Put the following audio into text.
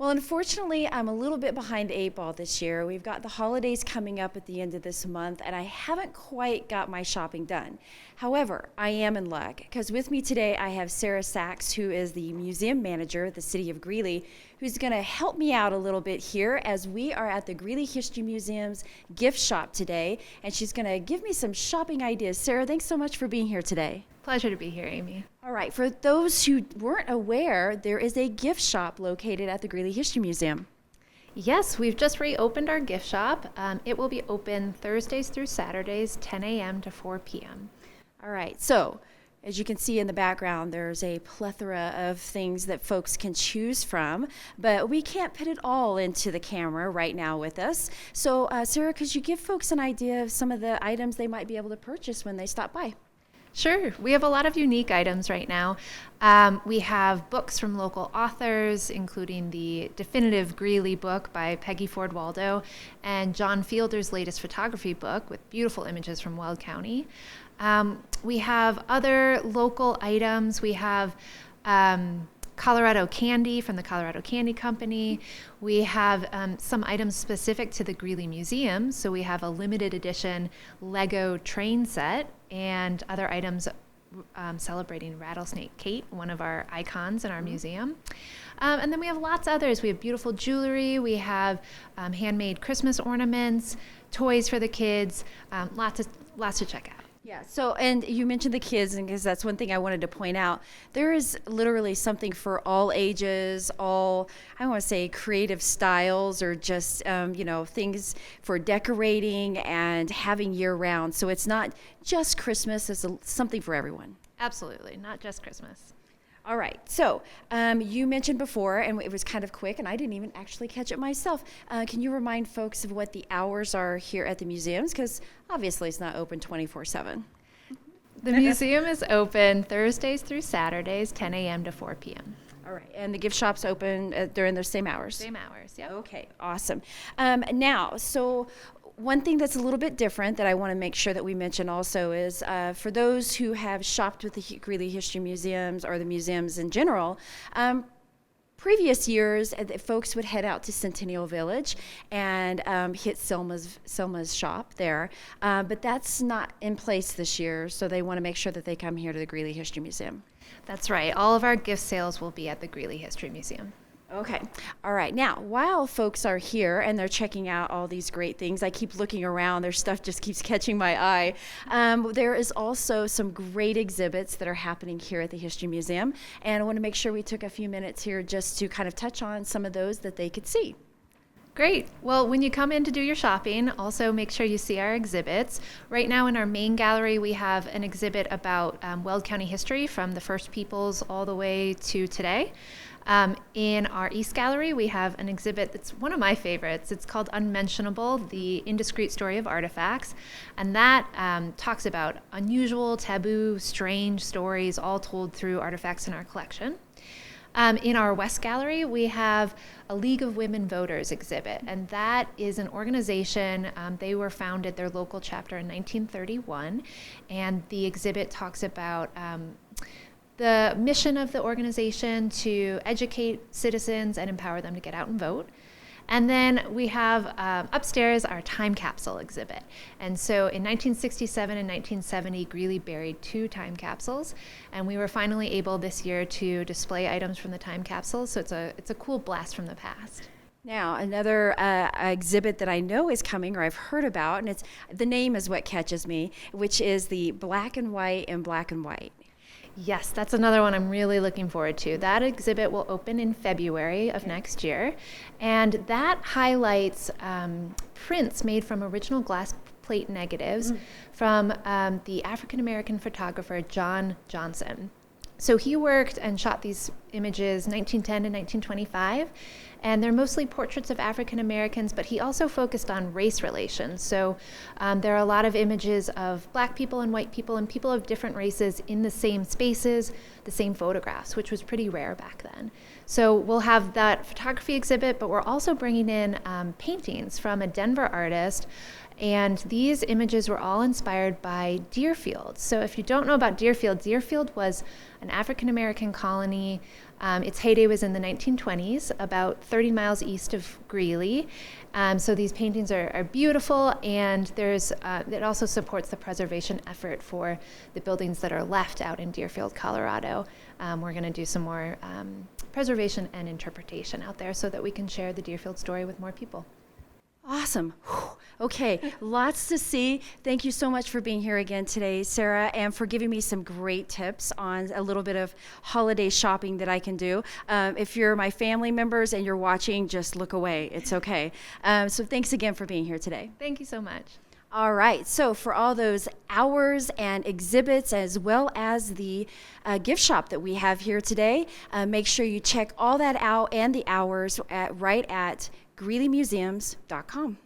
Well, unfortunately, I'm a little bit behind the eight ball this year. We've got the holidays coming up at the end of this month, and I haven't quite got my shopping done. However, I am in luck because with me today I have Sarah Saxe, who is the museum manager at the City of Greeley, who's going to help me out a little bit here as we are at the Greeley History Museum's gift shop today, and she's going to give me some shopping ideas. Sarah, thanks so much for being here today. Pleasure to be here, Amy. All right, for those who weren't aware, there is a gift shop located at the Greeley History Museum. Yes, we've just reopened our gift shop. It will be open Thursdays through Saturdays, 10 a.m. to 4 p.m. All right, so as you can see in the background, there's a plethora of things that folks can choose from, but we can't put it all into the camera right now with us. So, Sarah, could you give folks an idea of some of the items they might be able to purchase when they stop by? Sure. We have a lot of unique items right now. We have books from local authors, including the definitive Greeley book by Peggy Ford Waldo and John Fielder's latest photography book with beautiful images from Weld County. We have other local items. We have Colorado candy from the Colorado Candy Company. We have some items specific to the Greeley Museums. So we have a limited edition Lego train set and other items celebrating Rattlesnake Kate, one of our icons in our museum. And then we have lots of others. We have beautiful jewelry. We have handmade Christmas ornaments, toys for the kids, lots to check out. Yeah, so, and you mentioned the kids, and because that's one thing I wanted to point out, there is literally something for all ages, all, I want to say creative styles, or just, things for decorating and having year round. So it's not just Christmas, it's something for everyone. Absolutely, not just Christmas. All right, so you mentioned before, and it was kind of quick, and I didn't even actually catch it myself. Can you remind folks of what the hours are here at the museums? Because obviously it's not open 24/7. The museum is open Thursdays through Saturdays, 10 a.m. to 4 p.m. All right, and the gift shop's open during those same hours? Same hours, yep. Okay, awesome. Now, so one thing that's a little bit different that I want to make sure that we mention also is for those who have shopped with the Greeley History Museums or the museums in general, previous years, folks would head out to Centennial Village and hit Selma's shop there, but that's not in place this year, so they want to make sure that they come here to the Greeley History Museum. That's right. All of our gift sales will be at the Greeley History Museum. Okay. All right. Now, while folks are here and they're checking out all these great things, I keep looking around. Their stuff just keeps catching my eye. There is also some great exhibits that are happening here at the History Museum, and I want to make sure we took a few minutes here just to kind of touch on some of those that they could see. Great. Well, when you come in to do your shopping, also make sure you see our exhibits. Right now in our main gallery, we have an exhibit about Weld County history from the First Peoples all the way to today. In our East Gallery, we have an exhibit that's one of my favorites. It's called Unmentionable, the Indiscreet Story of Artifacts. And that talks about unusual, taboo, strange stories all told through artifacts in our collection. In our West Gallery, we have a League of Women Voters exhibit, and that is an organization. They were founded, their local chapter, in 1931, and the exhibit talks about the mission of the organization to educate citizens and empower them to get out and vote. And then we have upstairs our time capsule exhibit. And so in 1967 and 1970, Greeley buried 2 time capsules, and we were finally able this year to display items from the time capsules. So it's a cool blast from the past. Now, another exhibit that I know is coming, or I've heard about, and the name is what catches me, which is the Black and White and Black and White. Yes, that's another one I'm really looking forward to. That exhibit will open in February of next year, and that highlights prints made from original glass plate negatives from the African-American photographer John Johnson. So he worked and shot these images 1910 to 1925, and they're mostly portraits of African Americans, but he also focused on race relations. So there are a lot of images of black people and white people and people of different races in the same spaces, the same photographs, which was pretty rare back then. So we'll have that photography exhibit, but we're also bringing in paintings from a Denver artist, And these images were all inspired by Deerfield. So if you don't know about Deerfield, Deerfield was an African American colony. Its heyday was in the 1920s, about 30 miles east of Greeley. So these paintings are beautiful, and it also supports the preservation effort for the buildings that are left out in Deerfield, Colorado. We're going to do some more preservation and interpretation out there so that we can share the Deerfield story with more people. Awesome. Whew. Okay, lots to see. Thank you so much for being here again today, Sarah, and for giving me some great tips on a little bit of holiday shopping that I can do. If you're my family members and you're watching, just look away. It's okay. So thanks again for being here today. Thank you so much. All right, so for all those hours and exhibits, as well as the gift shop that we have here today, make sure you check all that out and the hours right at GreeleyMuseums.com.